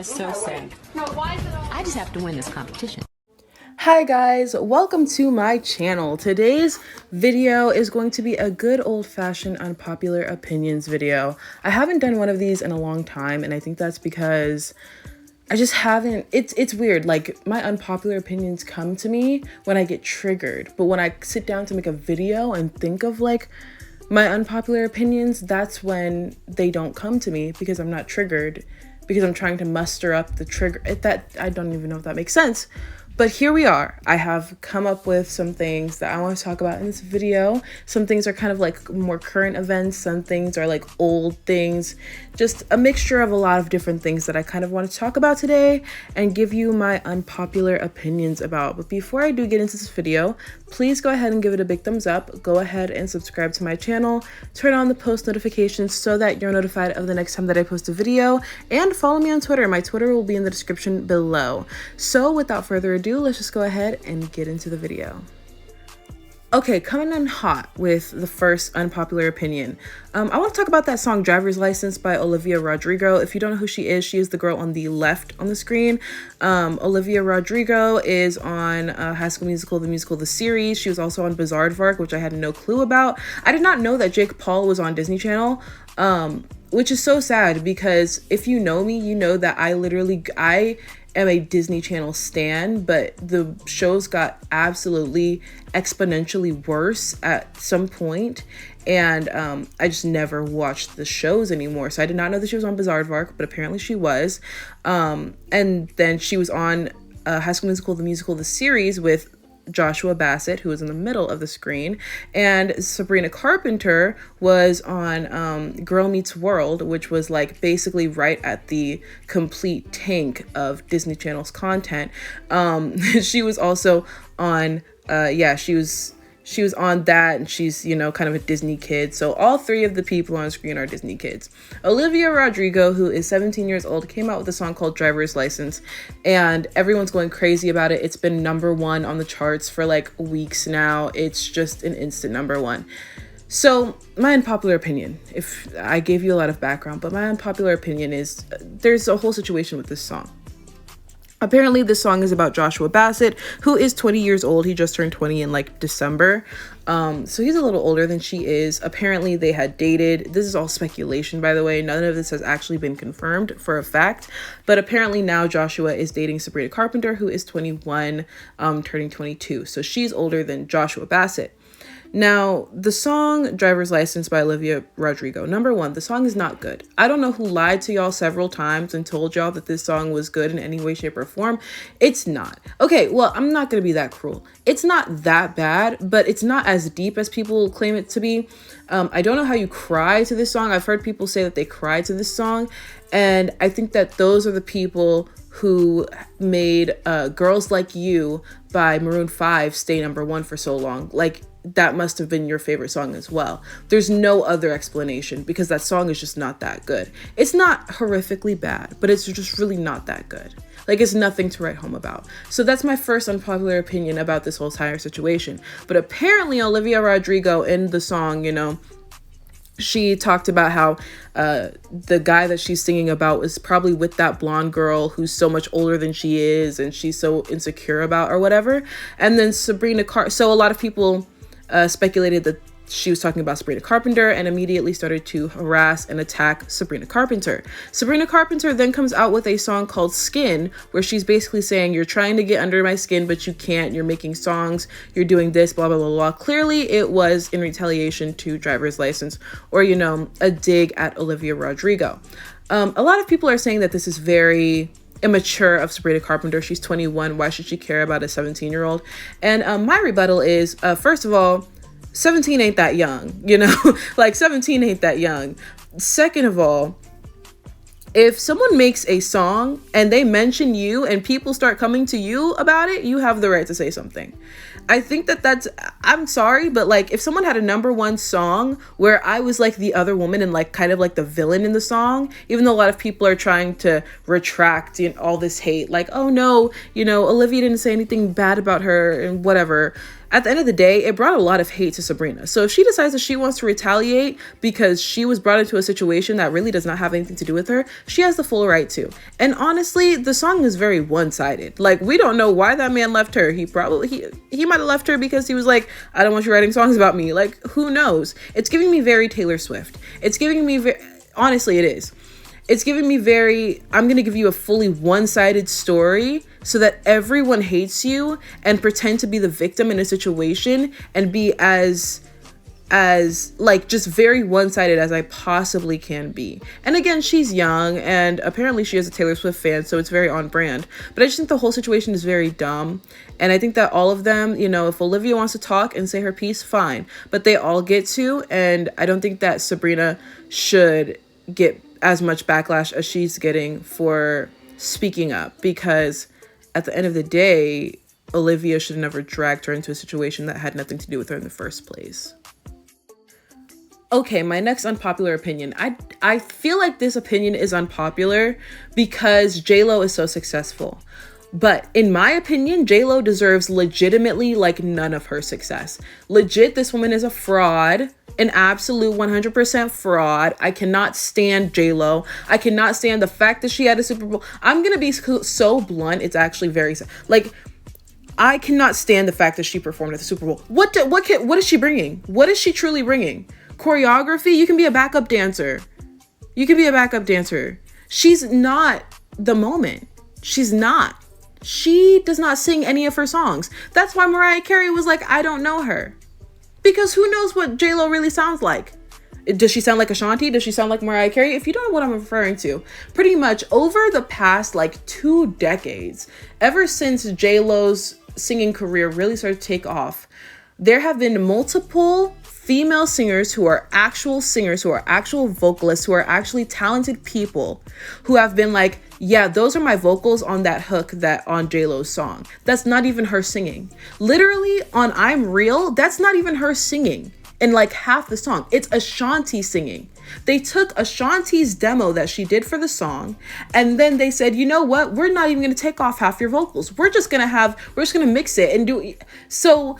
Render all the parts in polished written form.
is so sad. I just have to win this competition. Hi guys, welcome to my channel. Today's video is going to be a good old-fashioned unpopular opinions video. I haven't done one of these in a long time, and I think that's because I just haven't, it's weird. Like, my unpopular opinions come to me when I get triggered, but when I sit down to make a video and think of like my unpopular opinions, that's when they don't come to me because I'm not triggered, because I'm trying to muster up the trigger. That I don't even know if that makes sense. But here we are. I have come up with some things that I want to talk about in this video. Some things are kind of like more current events. Some things are like old things. Just a mixture of a lot of different things that I kind of want to talk about today and give you my unpopular opinions about. But before I do get into this video, please go ahead and give it a big thumbs up. Go ahead and subscribe to my channel. Turn on the post notifications so that you're notified of the next time that I post a video. And follow me on Twitter. My Twitter will be in the description below. So without further ado, let's just go ahead and get into the video. Okay, coming in hot with the first unpopular opinion. I want to talk about that song Driver's License by Olivia Rodrigo. If you don't know who she is the girl on the left on the screen. Olivia Rodrigo is on High School Musical, the series. She was also on Bizaardvark, which I had no clue about. I did not know that Jake Paul was on Disney Channel, which is so sad because if you know me, you know that I am a Disney Channel stan, but the shows got absolutely exponentially worse at some point, and I just never watched the shows anymore. So I did not know that she was on Bizaardvark, but apparently she was. And then she was on High School Musical, the series with Joshua Bassett, who was in the middle of the screen, and Sabrina Carpenter was on Girl Meets World, which was like basically right at the complete tank of Disney Channel's content. She was also on she was on that, and she's, you know, kind of a Disney kid. So all three of the people on screen are Disney kids. Olivia Rodrigo, who is 17 years old, came out with a song called Driver's License, and everyone's going crazy about it. It's been #1 on the charts for like weeks now. It's just an instant #1. So my unpopular opinion, if I gave you a lot of background, but my unpopular opinion is there's a whole situation with this song. Apparently, this song is about Joshua Bassett, who is 20 years old. He just turned 20 in like December. So he's a little older than she is. Apparently, they had dated. This is all speculation, by the way. None of this has actually been confirmed for a fact. But apparently now Joshua is dating Sabrina Carpenter, who is 21, turning 22. So she's older than Joshua Bassett. Now, the song Driver's License by Olivia Rodrigo, #1, the song is not good. I don't know who lied to y'all several times and told y'all that this song was good in any way, shape, or form. It's not. Okay, well, I'm not going to be that cruel. It's not that bad, but it's not as deep as people claim it to be. I don't know how you cry to this song. I've heard people say that they cry to this song, and I think that those are the people who made Girls Like You by Maroon 5 stay #1 for so long. Like, that must have been your favorite song as well. There's no other explanation because that song is just not that good. It's not horrifically bad, but it's just really not that good. Like, it's nothing to write home about. So that's my first unpopular opinion about this whole entire situation. But apparently Olivia Rodrigo in the song, you know, she talked about how the guy that she's singing about was probably with that blonde girl who's so much older than she is and she's so insecure about or whatever. And then so a lot of people speculated that she was talking about Sabrina Carpenter and immediately started to harass and attack Sabrina Carpenter. Sabrina Carpenter then comes out with a song called Skin, where she's basically saying, you're trying to get under my skin, but you can't. You're making songs. You're doing this, blah, blah, blah, blah. Clearly, it was in retaliation to Driver's License, or, you know, a dig at Olivia Rodrigo. A lot of people are saying that this is very immature of Sabrina Carpenter. She's 21. Why should she care about a 17-year-old? And my rebuttal is, first of all, 17 ain't that young, you know, like 17 ain't that young. Second of all, if someone makes a song and they mention you and people start coming to you about it, you have the right to say something. I think that's, I'm sorry, but like if someone had a #1 song where I was like the other woman and like kind of like the villain in the song, even though a lot of people are trying to retract, all this hate, like, oh no, Olivia didn't say anything bad about her and whatever. at the end of the day, it brought a lot of hate to Sabrina. So if she decides that she wants to retaliate because she was brought into a situation that really does not have anything to do with her, she has the full right to. And honestly, the song is very one-sided. Like, we don't know why that man left her. He might have left her because he was like, I don't want you writing songs about me. Like, who knows? It's giving me very Taylor Swift. It's giving me honestly, it is. It's giving me very, I'm going to give you a fully one-sided story so that everyone hates you and pretend to be the victim in a situation and be as like just very one-sided as I possibly can be. And again, she's young and apparently she is a Taylor Swift fan, so it's very on brand. But I just think the whole situation is very dumb. And I think that all of them, you know, if Olivia wants to talk and say her piece, fine. But they all get to, and I don't think that Sabrina should get as much backlash as she's getting for speaking up, because at the end of the day, Olivia should have never dragged her into a situation that had nothing to do with her in the first place. Okay, my next unpopular opinion. I feel like this opinion is unpopular because J-Lo is so successful. But in my opinion, J-Lo deserves legitimately like none of her success. Legit, this woman is a fraud. An absolute 100% fraud. I cannot stand J-Lo. I cannot stand the fact that she had a Super Bowl. I'm going to be so blunt. It's actually very sad. Like, I cannot stand the fact that she performed at the Super Bowl. What is she bringing? What is she truly bringing? Choreography? You can be a backup dancer. You can be a backup dancer. She's not the moment. She's not. She does not sing any of her songs. That's why Mariah Carey was like, I don't know her. Because who knows what J-Lo really sounds like? Does she sound like Ashanti? Does she sound like Mariah Carey? If you don't know what I'm referring to, pretty much over the past like 2 decades, ever since J-Lo's singing career really started to take off, there have been multiple female singers who are actual singers, who are actual vocalists, who are actually talented people who have been like, yeah, those are my vocals on that hook that on J-Lo's song. That's not even her singing. Literally on I'm Real, that's not even her singing in like half the song. It's Ashanti singing. They took Ashanti's demo that she did for the song, and then they said, you know what? We're not even gonna take off half your vocals. We're just gonna mix it and do it. So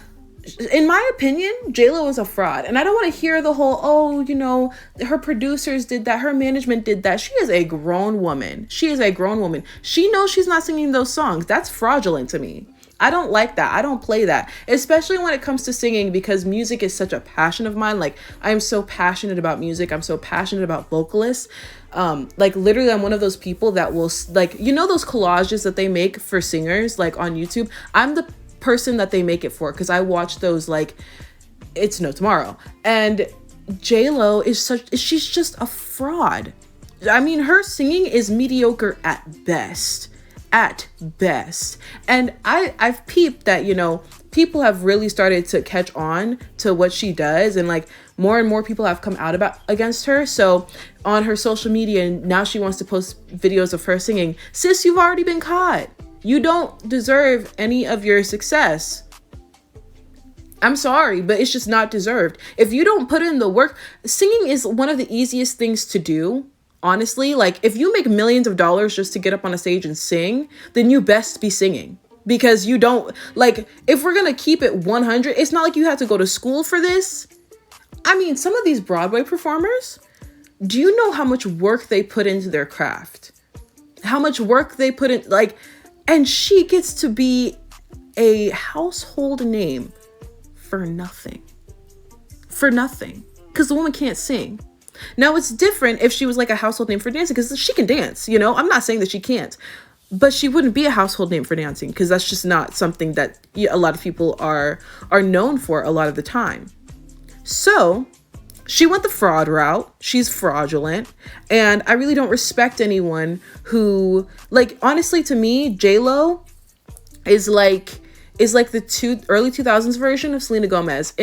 in my opinion, J-Lo is a fraud. And I don't want to hear the whole, oh, you know, her producers did that, her management did that. She is a grown woman. She is a grown woman. She knows she's not singing those songs. That's fraudulent to me. I don't like that. I don't play that, especially when it comes to singing, because music is such a passion of mine. Like, I'm so passionate about music. I'm so passionate about vocalists. Like literally I'm one of those people that will, like, you know, those collages that they make for singers, like on YouTube. I'm the person that they make it for, because I watch those, like, It's No Tomorrow. And J-Lo she's just a fraud. I mean, her singing is mediocre at best. And I've peeped that, you know, people have really started to catch on to what she does, and like more and more people have come out against her. So on her social media, and now she wants to post videos of her singing. Sis, you've already been caught. You don't deserve any of your success. I'm sorry, but it's just not deserved. If you don't put in the work, singing is one of the easiest things to do. Honestly, like if you make millions of dollars just to get up on a stage and sing, then you best be singing. Because you don't, like, if we're going to keep it 100, it's not like you have to go to school for this. I mean, some of these Broadway performers, do you know how much work they put into their craft? How much work they put in, like, and she gets to be a household name for nothing. For nothing. Because the woman can't sing. Now, it's different if she was like a household name for dancing, because she can dance, you know? I'm not saying that she can't. But she wouldn't be a household name for dancing, because that's just not something that a lot of people are known for a lot of the time. So she went the fraud route. She's fraudulent. And I really don't respect anyone who, like, honestly, to me, J-Lo is like the early 2000s version of Selena Gomez.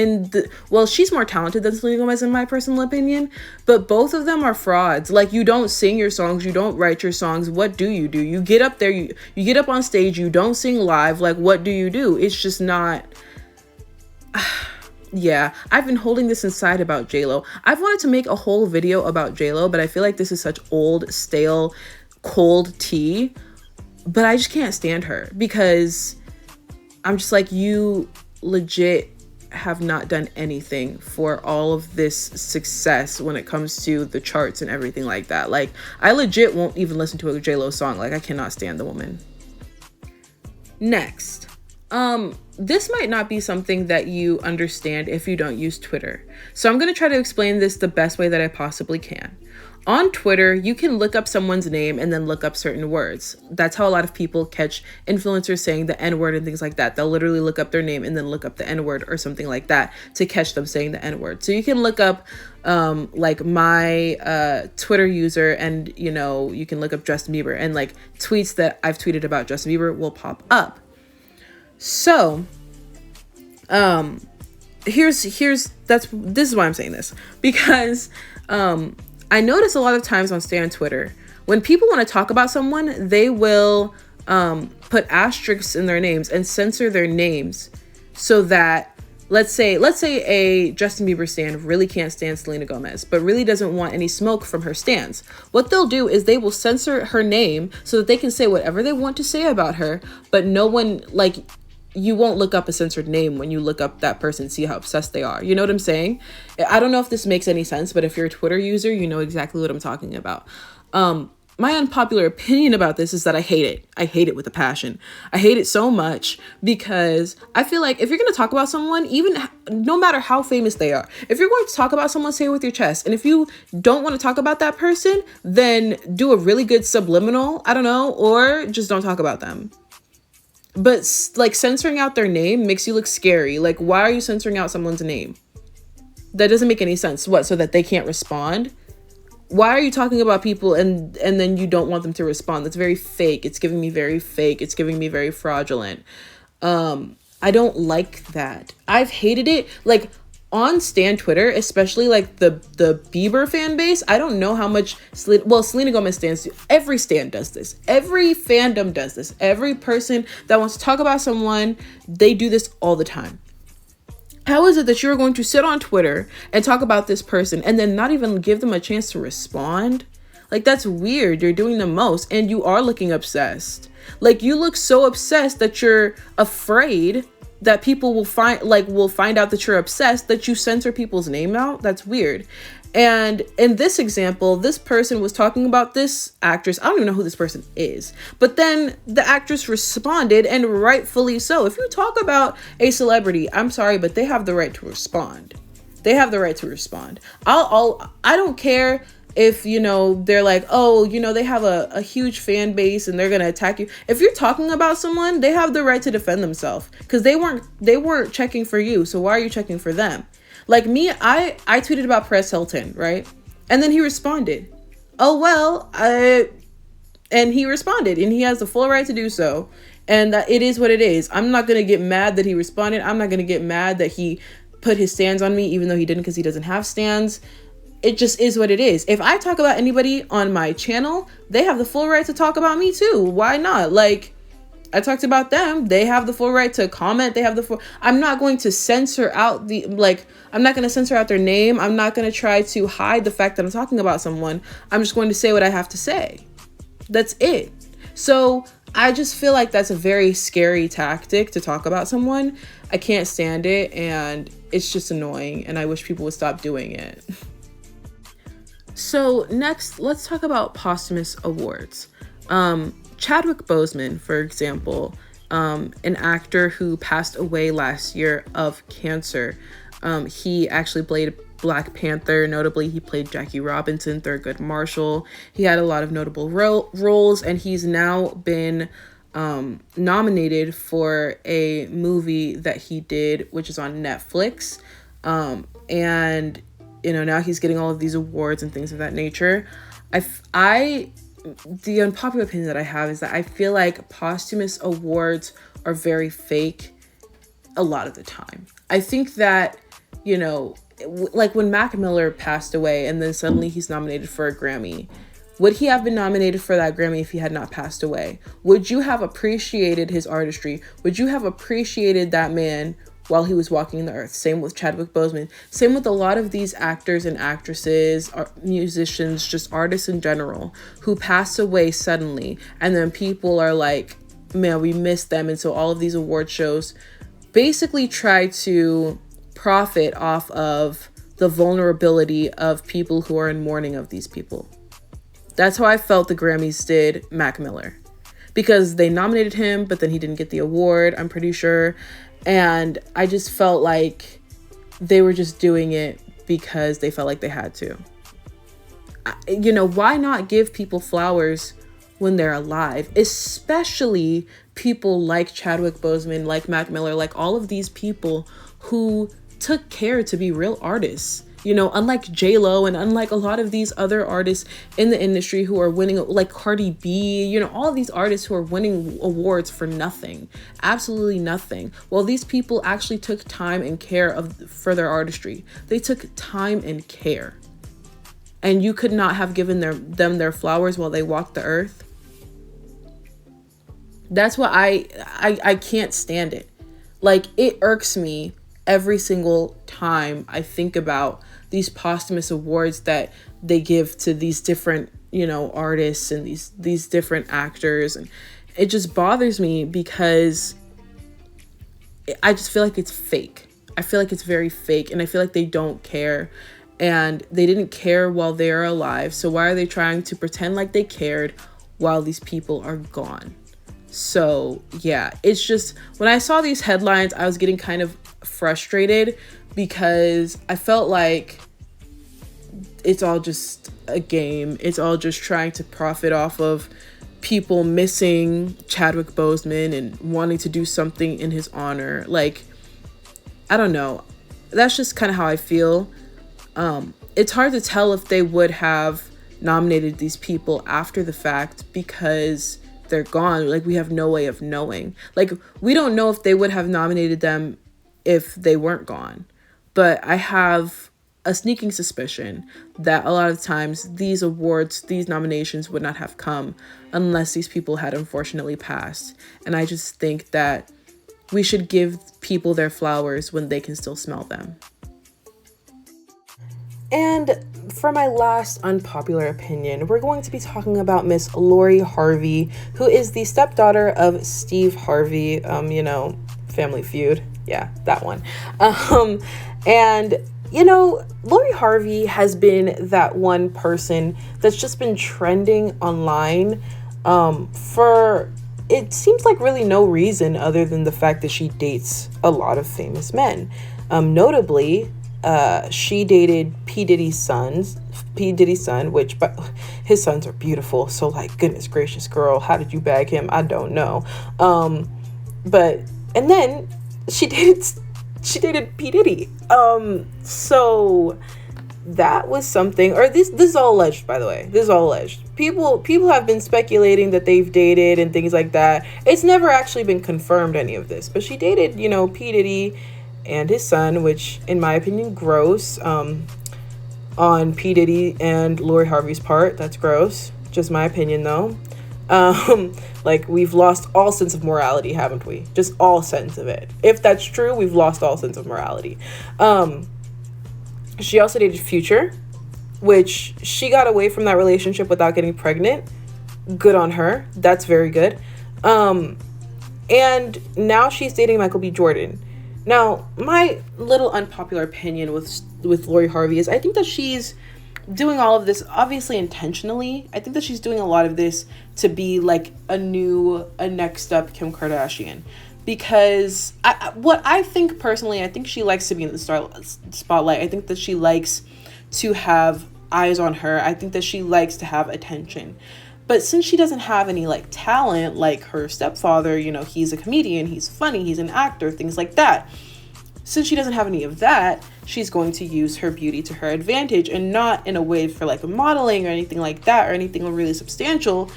Well, she's more talented than Selena Gomez in my personal opinion, but both of them are frauds. Like, you don't sing your songs, you don't write your songs. What do? You get up there, you get up on stage, you don't sing live. Like, what do? It's just not. Yeah, I've been holding this inside about J-Lo. I've wanted to make a whole video about J-Lo, but I feel like this is such old, stale, cold tea. But I just can't stand her, because I'm just like, you legit have not done anything for all of this success when it comes to the charts and everything like that. Like, I legit won't even listen to a J-Lo song. Like, I cannot stand the woman. Next, this might not be something that you understand if you don't use Twitter. So I'm going to try to explain this the best way that I possibly can. On Twitter, you can look up someone's name and then look up certain words. That's how a lot of people catch influencers saying the N-word and things like that. They'll literally look up their name and then look up the N-word or something like that to catch them saying the N-word. So you can look up like my Twitter user, and you can look up Justin Bieber, and like tweets that I've tweeted about Justin Bieber will pop up. So this is why I'm saying this, because I notice a lot of times on Stan Twitter, when people want to talk about someone, they will put asterisks in their names and censor their names so that, let's say a Justin Bieber stan really can't stand Selena Gomez, but really doesn't want any smoke from her stans. What they'll do is they will censor her name so that they can say whatever they want to say about her, but no one, like, you won't look up a censored name when you look up that person, see how obsessed they are. You know what I'm saying? I don't know if this makes any sense, but if you're a Twitter user, you know exactly what I'm talking about. My unpopular opinion about this is that I hate it. I hate it with a passion. I hate it so much because I feel like if you're going to talk about someone, even no matter how famous they are, if you're going to talk about someone, say it with your chest. And if you don't want to talk about that person, then do a really good subliminal, I don't know, or just don't talk about them. But like censoring out their name makes you look scary. Like, why are you censoring out someone's name? That doesn't make any sense. What, so that they can't respond? Why are you talking about people and then you don't want them to respond? That's very fake. It's giving me very fake. It's giving me very fraudulent. I don't like that. I've hated it. Like, on Stan Twitter, especially like the Bieber fan base, I don't know how much Selena Gomez stans do. Every stan does this. Every fandom does this. Every person that wants to talk about someone, they do this all the time. How is it that you're going to sit on Twitter and talk about this person and then not even give them a chance to respond? Like, that's weird. You're doing the most, and you are looking obsessed. Like, you look so obsessed that you're afraid that people will find out that you're obsessed, that you censor people's name out. That's weird. And in this example, this person was talking about this actress. I don't even know who this person is. But then the actress responded, and rightfully so. If you talk about a celebrity, I'm sorry, but they have the right to respond. They have the right to respond. I don't care if, they're like, oh, they have a huge fan base and they're going to attack you. If you're talking about someone, they have the right to defend themselves because they weren't checking for you. So why are you checking for them? Like me, I tweeted about Perez Hilton, right? And then he responded. Oh, well, and he responded, and he has the full right to do so. And that it is what it is. I'm not going to get mad that he responded. I'm not going to get mad that he put his stands on me, even though he didn't, because he doesn't have stands. It just is what it is. If I talk about anybody on my channel, they have the full right to talk about me too. Why not? Like, I talked about them. They have the full right to comment. They have the full... I'm not going to censor out I'm not going to censor out their name. I'm not going to try to hide the fact that I'm talking about someone. I'm just going to say what I have to say. That's it. So I just feel like that's a very scary tactic to talk about someone. I can't stand it, and it's just annoying, and I wish people would stop doing it. So next, let's talk about posthumous awards. Chadwick Boseman, for example, an actor who passed away last year of cancer. He actually played Black Panther. Notably, he played Jackie Robinson, Thurgood Marshall. He had a lot of notable roles, and he's now been nominated for a movie that he did, which is on Netflix. And now he's getting all of these awards and things of that nature. The unpopular opinion that I have is that I feel like posthumous awards are very fake a lot of the time. I think that, like when Mac Miller passed away and then suddenly he's nominated for a Grammy, would he have been nominated for that Grammy if he had not passed away? Would you have appreciated his artistry? Would you have appreciated that man while he was walking the earth? Same with Chadwick Boseman. Same with a lot of these actors and actresses, musicians, just artists in general, who pass away suddenly. And then people are like, man, we miss them. And so all of these award shows basically try to profit off of the vulnerability of people who are in mourning of these people. That's how I felt the Grammys did Mac Miller, because they nominated him, but then he didn't get the award, I'm pretty sure. And I just felt like they were just doing it because they felt like they had to. You know, why not give people flowers when they're alive? Especially people like Chadwick Boseman, like Mac Miller, like all of these people who took care to be real artists. You know, unlike J-Lo and unlike a lot of these other artists in the industry who are winning, like Cardi B, you know, all of these artists who are winning awards for nothing, absolutely nothing. Well, these people actually took time and care for their artistry. They took time and care. And you could not have given them their flowers while they walked the earth. That's what I can't stand it. Like, it irks me every single time I think about these posthumous awards that they give to these different, you know, artists and these different actors. And it just bothers me because I just feel like it's fake. I feel like it's very fake, and I feel like they don't care. And they didn't care while they are alive. So why are they trying to pretend like they cared while these people are gone? So yeah, it's just, when I saw these headlines, I was getting kind of frustrated because I felt like it's all just a game. It's all just trying to profit off of people missing Chadwick Boseman and wanting to do something in his honor. Like, I don't know. That's just kind of how I feel. It's hard to tell if they would have nominated these people after the fact because they're gone. Like, we have no way of knowing. Like, we don't know if they would have nominated them if they weren't gone. But I have a sneaking suspicion that a lot of times these awards, these nominations would not have come unless these people had unfortunately passed. And I just think that we should give people their flowers when they can still smell them. And for my last unpopular opinion, we're going to be talking about Miss Lori Harvey, who is the stepdaughter of Steve Harvey, you know, Family Feud. Yeah, that one. And, you know, Lori Harvey has been that one person that's just been trending online for, it seems like really no reason other than the fact that she dates a lot of famous men. Notably, she dated P. Diddy's son, which, but his sons are beautiful. So, like, goodness gracious, girl, how did you bag him? I don't know. But, and then she dated P. Diddy. So that was something, or this is all alleged, by the way. This is all alleged. People have been speculating that they've dated and things like that. It's never actually been confirmed, any of this. But she dated, you know, P. Diddy and his son, which, in my opinion, gross. On P. Diddy and Lori Harvey's part, that's gross. Just my opinion, though. Like, we've lost all sense of morality, haven't we? Just all sense of it. If that's true, we've lost all sense of morality. She also dated Future, which she got away from that relationship without getting pregnant. Good on her. That's very good. And now she's dating Michael B. Jordan. Now, my little unpopular opinion with Lori Harvey is I think that she's doing all of this obviously intentionally. I think that she's doing a lot of this to be like a next up Kim Kardashian, because what I think personally, I think she likes to be in the spotlight. I think that she likes to have eyes on her. I think that she likes to have attention. But since she doesn't have any like talent, like her stepfather, you know, he's a comedian, he's funny, he's an actor, things like that. Since she doesn't have any of that, she's going to use her beauty to her advantage, and not in a way for like modeling or anything like that or anything really substantial.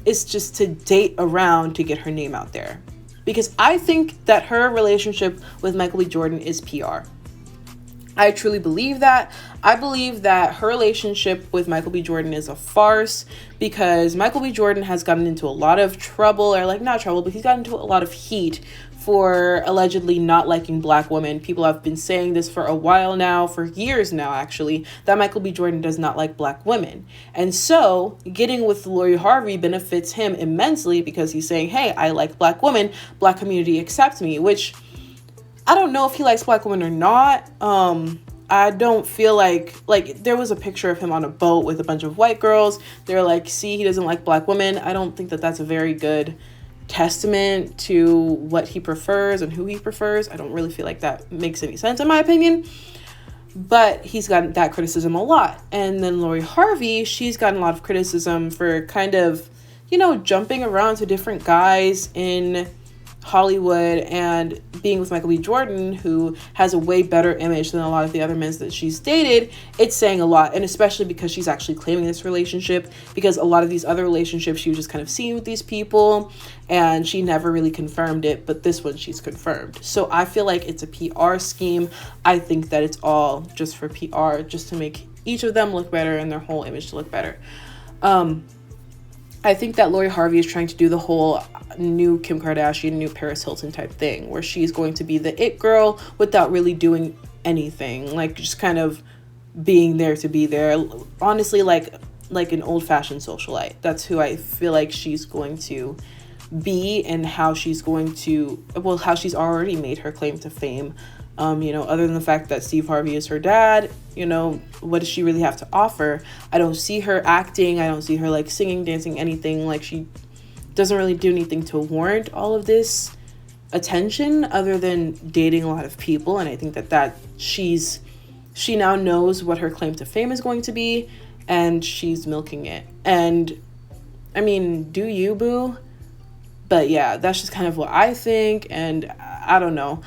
It's just to date around to get her name out there. Because I think that her relationship with Michael B. Jordan is PR. I truly believe that. I believe that her relationship with Michael B. Jordan is a farce, because Michael B. Jordan has gotten into a lot of trouble, or like not trouble, but he's gotten into a lot of heat for allegedly not liking Black women. People have been saying this for a while now, for years now actually, that Michael B. Jordan does not like Black women. And so getting with Lori Harvey benefits him immensely, because he's saying, hey, I like Black women, Black community accept me, which I don't know if he likes black women or not. I don't feel like there was a picture of him on a boat with a bunch of white girls. They're like, see, he doesn't like black women. I don't think that that's a very good testament to what he prefers and who he prefers. I don't really feel like that makes any sense in my opinion. But he's gotten that criticism a lot. And then Lori Harvey, she's gotten a lot of criticism for kind of, you know, jumping around to different guys in Hollywood and being with Michael B. Jordan, who has a way better image than a lot of the other men that she's dated. It's saying a lot, and especially because she's actually claiming this relationship, because a lot of these other relationships she was just kind of seeing with these people and she never really confirmed it, but this one she's confirmed. So I feel like it's a PR scheme. I think that it's all just for PR, just to make each of them look better and their whole image to look better. I think that Lori Harvey is trying to do the whole new Kim Kardashian, new Paris Hilton type thing, where she's going to be the it girl without really doing anything, like just kind of being there to be there. Honestly, like an old-fashioned socialite. That's who I feel like she's going to be, and how she's going to, well, how she's already made her claim to fame. You know, other than the fact that Steve Harvey is her dad, you know, what does she really have to offer? I don't see her acting. I don't see her like singing, dancing, anything. Like, she doesn't really do anything to warrant all of this attention other than dating a lot of people. And I think that she now knows what her claim to fame is going to be, and she's milking it. And I mean, do you, boo? But yeah, that's just kind of what I think. And I don't know.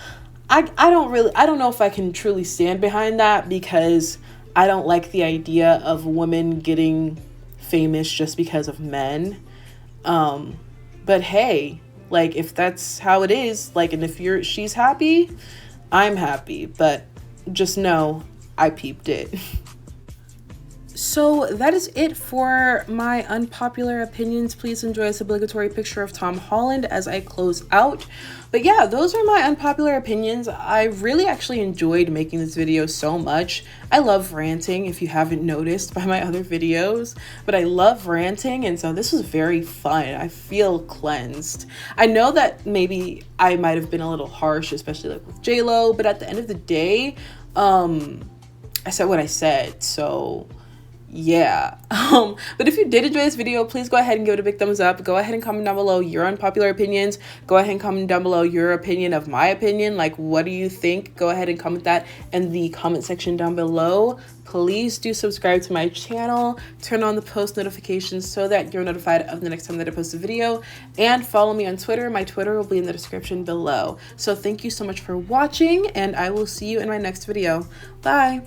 I don't know if I can truly stand behind that, because I don't like the idea of women getting famous just because of men. But hey, like, if that's how it is, like, and if she's happy, I'm happy, but just know I peeped it. So that is it for my unpopular opinions. Please enjoy this obligatory picture of Tom Holland as I close out. But yeah, those are my unpopular opinions. I really actually enjoyed making this video so much. I love ranting, if you haven't noticed by my other videos, but I love ranting, and so this was very fun. I feel cleansed. I know that maybe I might have been a little harsh, especially like with J-Lo, but at the end of the day, I said what I said, so yeah. But if you did enjoy this video, please go ahead and give it a big thumbs up. Go ahead and comment down below your unpopular opinions. Go ahead and comment down below your opinion of my opinion. Like, what do you think? Go ahead and comment that in the comment section down below. Please do subscribe to my channel. Turn on the post notifications so that you're notified of the next time that I post a video. And follow me on Twitter. My Twitter will be in the description below. So thank you so much for watching, and I will see you in my next video. Bye.